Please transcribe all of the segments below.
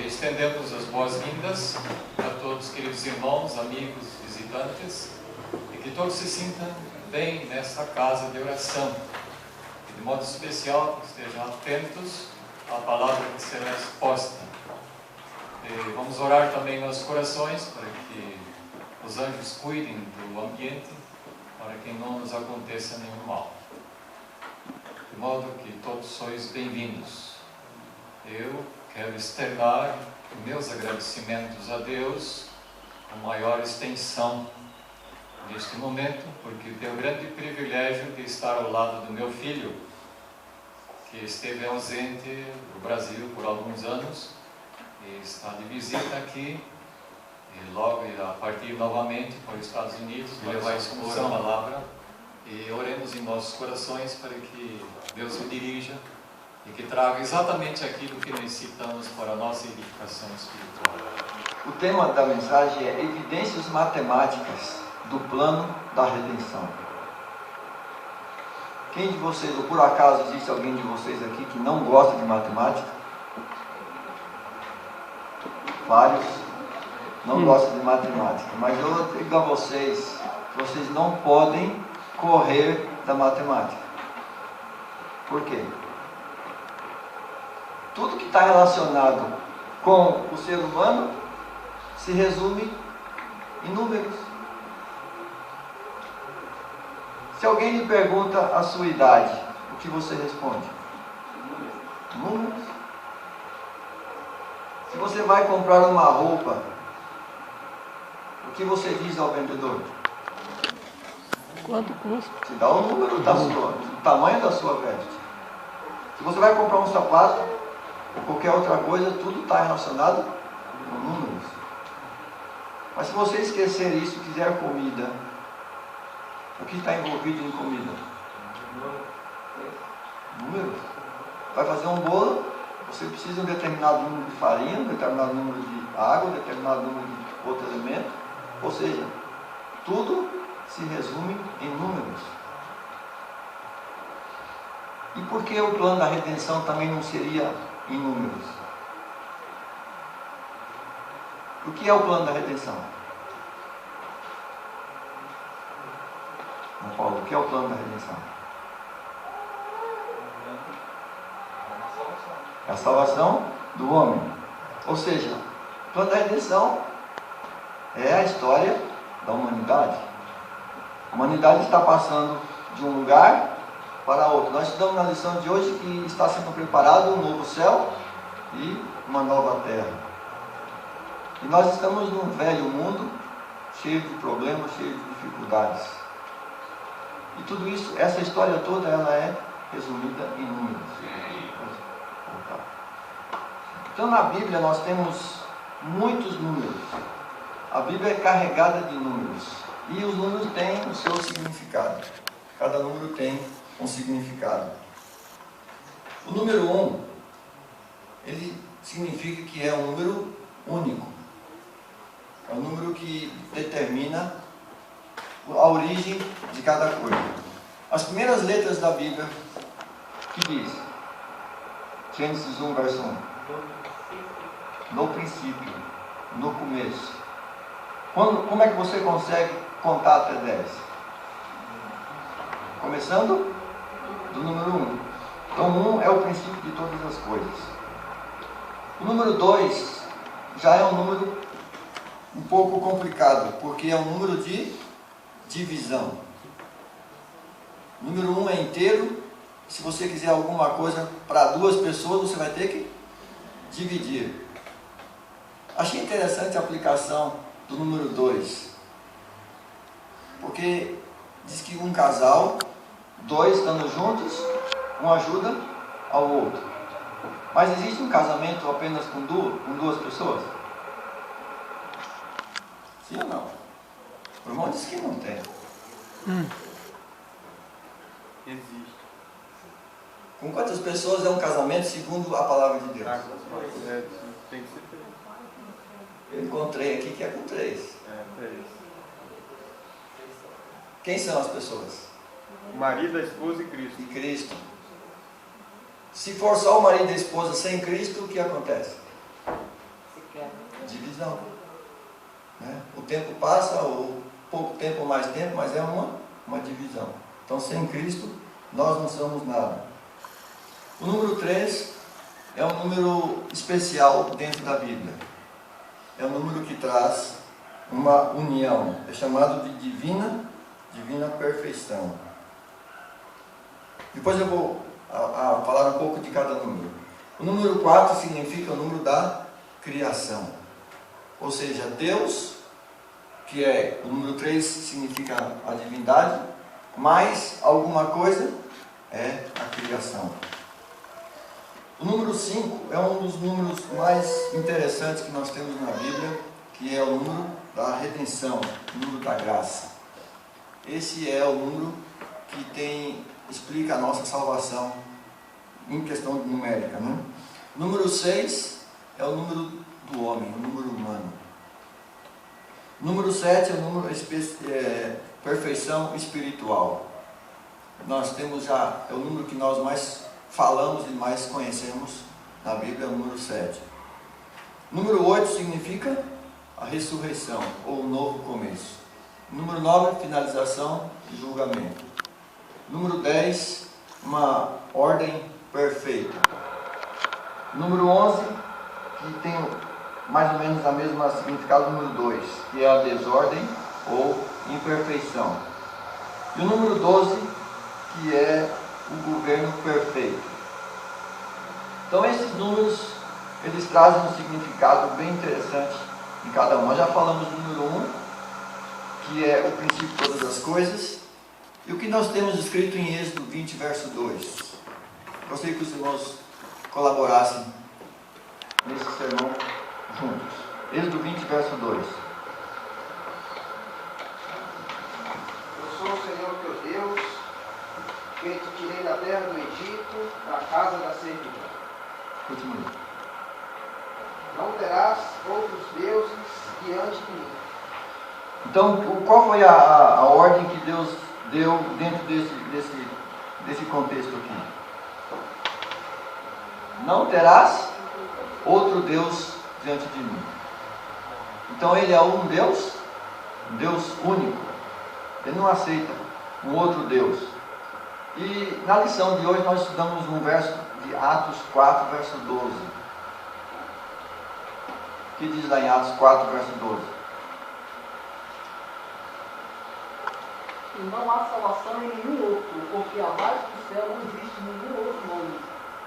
estendemos as boas-vindas a todos, queridos irmãos, amigos, visitantes, e que todos se sintam bem nesta casa de oração. E de modo especial, estejam atentos à palavra que será exposta. E vamos orar também em nossos corações para que os anjos cuidem do ambiente, para que não nos aconteça nenhum mal. De modo que todos sois bem-vindos. Eu quero externar meus agradecimentos a Deus com maior extensão neste momento, porque tenho o grande privilégio de estar ao lado do meu filho, que esteve ausente do Brasil por alguns anos e está de visita aqui, e logo irá partir novamente para os Estados Unidos, levar a expor a palavra, e oremos em nossos corações para que Deus o dirija e que traga exatamente aquilo que necessitamos para a nossa edificação espiritual. O tema da mensagem é evidências matemáticas do plano da redenção. Quem de vocês, ou por acaso existe alguém de vocês aqui que não gosta de matemática? Vários não gostam de matemática, mas eu digo a vocês, vocês não podem correr da matemática. Por quê? Tudo que está relacionado com o ser humano se resume em números. Se alguém lhe pergunta a sua idade, o que você responde? Números. Se você vai comprar uma roupa, o que você diz ao vendedor? Quanto custa? Te dá o número do tamanho da sua veste. Se você vai comprar um sapato, ou qualquer outra coisa, tudo está relacionado com números. Mas se você esquecer isso e quiser comida, o que está envolvido em comida? Números. Vai fazer um bolo, você precisa de um determinado número de farinha, um determinado número de água, um determinado número de outro elemento. Ou seja, tudo se resume em números. E por que o plano da redenção também não seria em números? O que é o plano da redenção? Não, Paulo, o que é o plano da redenção? É a salvação do homem. Ou seja, o plano da redenção é a história da humanidade. A humanidade está passando de um lugar para outro. Nós estudamos na lição de hoje que está sendo preparado um novo céu e uma nova terra. E nós estamos num velho mundo cheio de problemas, cheio de dificuldades. E tudo isso, essa história toda, ela é resumida em números. Então na Bíblia nós temos muitos números. A Bíblia é carregada de números. E os números têm o seu significado. Cada número tem um significado. O número 1, ele significa que é um número único. É um número que determina a origem de cada coisa. As primeiras letras da Bíblia, que diz? Gênesis 1, verso 1. No princípio, no começo. Como é que você consegue contar até 10? Começando do número 1. Então 1 é o princípio de todas as coisas. O número 2 já é um número um pouco complicado, porque é um número de divisão. O número 1 é inteiro. Se você quiser alguma coisa para duas pessoas, você vai ter que dividir. Achei interessante a aplicação do número 2, porque diz que um casal, dois estando juntos, um ajuda ao outro. Mas existe um casamento apenas com duas pessoas? Sim ou não? O irmão disse que não tem. Existe. Com quantas pessoas é um casamento segundo a palavra de Deus? Tem que ser 3. Eu encontrei aqui que é com 3. 3. Quem são as pessoas? O marido, a esposa e Cristo. E Cristo. Se for só o marido e a esposa sem Cristo, o que acontece? divisão. Né? O tempo passa, ou pouco tempo ou mais tempo, mas é uma divisão. Então, sem Cristo, nós não somos nada. O número 3 é um número especial dentro da Bíblia. É um número que traz uma união. É chamado de divina perfeição. Depois eu vou falar um pouco de cada número. O número 4 significa o número da criação. Ou seja, Deus, que é o número 3 significa a divindade, mais alguma coisa é a criação. O número 5 é um dos números mais interessantes que nós temos na Bíblia, que é o número da redenção, o número da graça. Esse é o número que explica a nossa salvação em questão numérica. Né? O número 6 é o número do homem, o número humano. O número 7 é o número perfeição espiritual. Nós temos é o número que nós mais falamos e mais conhecemos na Bíblia, é o número 7. O número 8 significa a ressurreição, ou o novo começo. O número 9, finalização e julgamento. O número 10, uma ordem perfeita. O número 11, que tem mais ou menos a mesma significado do número 2, que é a desordem ou imperfeição. E o número 12, que é o governo perfeito. Então esses números, eles trazem um significado bem interessante em cada um. Nós já falamos do número 1, que é o princípio de todas as coisas, e o que nós temos escrito em Êxodo 20, verso 2. Gostaria que os irmãos colaborassem nesse sermão juntos. Êxodo 20, verso 2. Eu sou o Senhor teu Deus, que te tirei da terra do Egito, da casa da servidão. Continue. Não terás outros deuses diante de mim. Então, qual foi a ordem que Deus deu dentro desse contexto aqui? Não terás outro Deus diante de mim. Então ele é um Deus único. Ele não aceita um outro Deus. E na lição de hoje nós estudamos um verso de Atos 4, verso 12. O que diz lá em Atos 4, verso 12? E não há salvação em nenhum outro, porque abaixo do céu não existe nenhum outro nome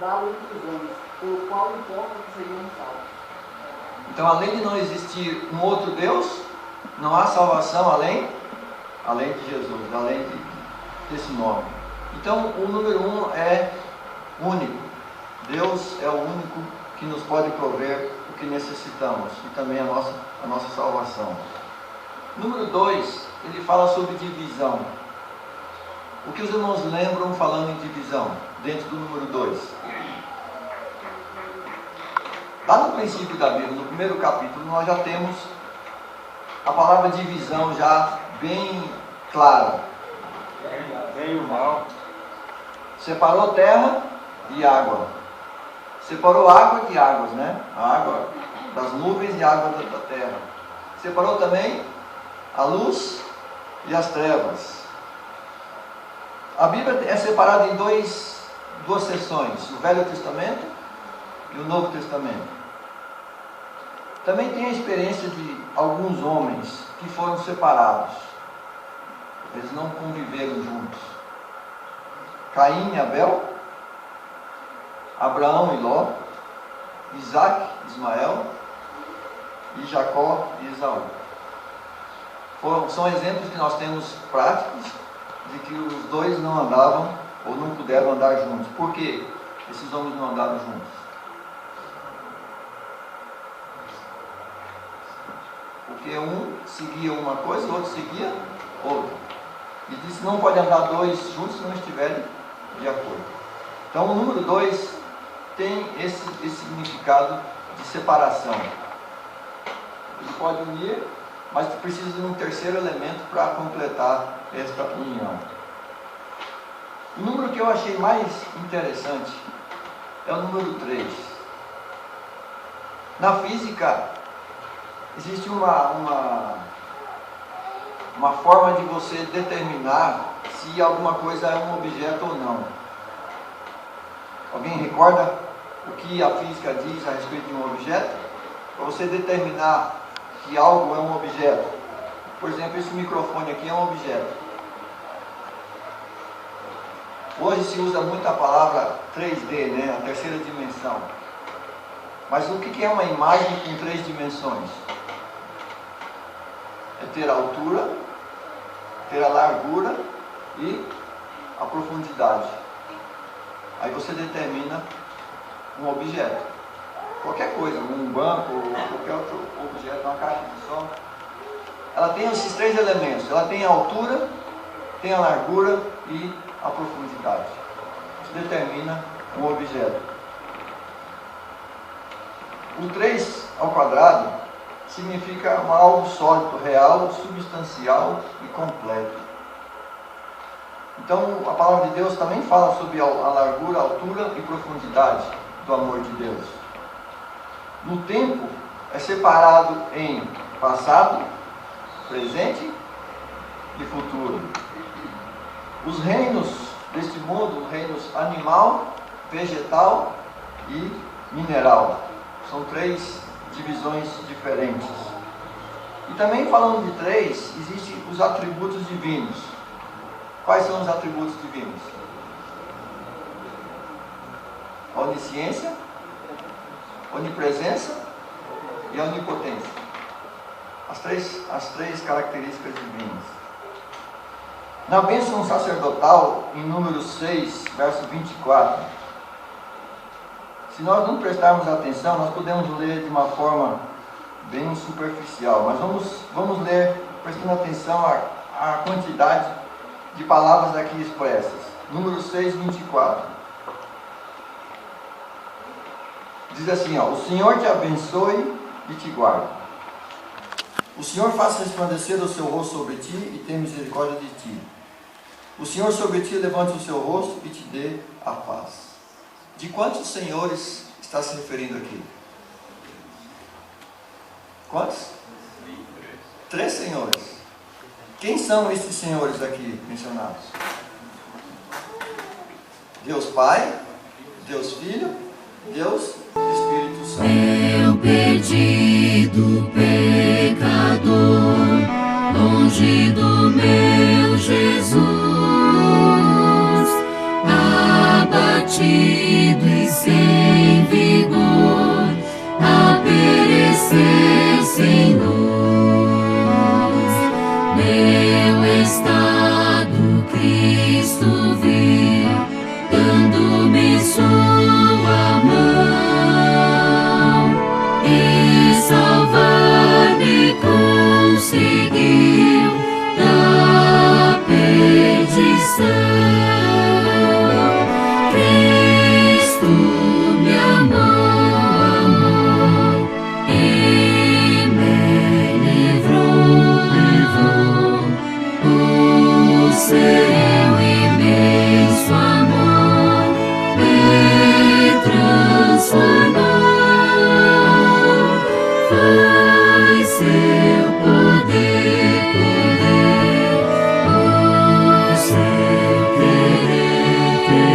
dado entre os homens, pelo qual importa que sejamos salvos. Então, além de não existir um outro Deus, não há salvação além de Jesus, além desse nome. Então, o número 1 é único. Deus é o único que nos pode prover o que necessitamos e também a nossa salvação. Número 2, ele fala sobre divisão. O que os irmãos lembram falando em divisão, dentro do número 2? Lá no princípio da Bíblia, no primeiro capítulo, nós já temos a palavra divisão já bem clara. Bem e o mal. Separou terra e água. Separou água de águas, né? A água das nuvens e a água da terra. Separou também a luz e as trevas. A Bíblia é separada em duas seções, o Velho Testamento e o Novo Testamento. Também tem a experiência de alguns homens que foram separados. Eles não conviveram juntos. Caim e Abel, Abraão e Ló, Isaac, Ismael e Jacó e Esaú. São exemplos que nós temos práticos de que os dois não andavam ou não puderam andar juntos. Por que esses homens não andaram juntos? Porque um seguia uma coisa, o outro seguia outra. E disse: não pode andar dois juntos se não estiverem de acordo. Então o número 2 tem esse significado de separação. Ele pode unir, mas precisa de um terceiro elemento para completar esta união. O número que eu achei mais interessante é o número 3. Na física, existe uma forma de você determinar se alguma coisa é um objeto ou não. Alguém recorda o que a física diz a respeito de um objeto? Para você determinar que algo é um objeto. Por exemplo, esse microfone aqui é um objeto. Hoje se usa muito a palavra 3D, né? A terceira dimensão. Mas o que é uma imagem com 3 dimensões? É ter a altura, ter a largura e a profundidade. Aí você determina um objeto. Qualquer coisa, um banco ou qualquer outro objeto, uma caixa de som. Ela tem esses 3 elementos. Ela tem a altura, tem a largura e a profundidade. Isso determina um objeto. O 3 ao quadrado significa algo sólido, real, substancial e completo. Então, a palavra de Deus também fala sobre a largura, altura e profundidade do amor de Deus. No tempo, é separado em passado, presente e futuro. Os reinos deste mundo, os reinos animal, vegetal e mineral. São 3 divisões diferentes. E também falando de 3, existem os atributos divinos. Quais são os atributos divinos? A onisciência, onipresença e a onipotência. As três características divinas. Na bênção sacerdotal, em Números 6, verso 24, se nós não prestarmos atenção, nós podemos ler de uma forma bem superficial, mas vamos ler prestando atenção à quantidade de palavras aqui expressas. Número 6, 24. Diz assim, o Senhor te abençoe e te guarde. O Senhor faça resplandecer o seu rosto sobre ti e tenha misericórdia de ti. O Senhor sobre ti levante o seu rosto e te dê a paz. De quantos senhores está se referindo aqui? Quantos? 3 senhores. Quem são esses senhores aqui mencionados? Deus Pai, Deus Filho, Deus Espírito Santo. Meu perdido pecador, longe do meu Jesus, abatido e sem vigor, a perecer sem luz. Meu estado Cristo viu, dando-me sua mão, e salvar-me conseguiu da perdição. Cristo me amou e me livrou. O seu imenso amor me transformou. Foi seu poder, o seu querer.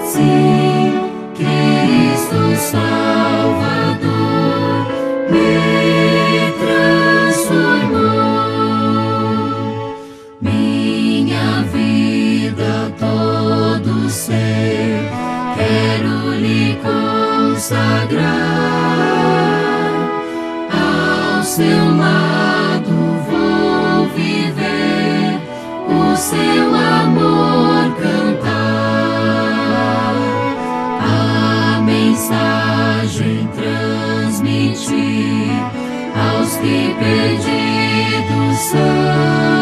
Sim, Cristo Salvador me transformou. Minha vida, todo ser, quero lhe consagrar. Ao seu lado vou viver, o seu amor cantar, a mensagem transmitir. transmitir aos que perdidos são, a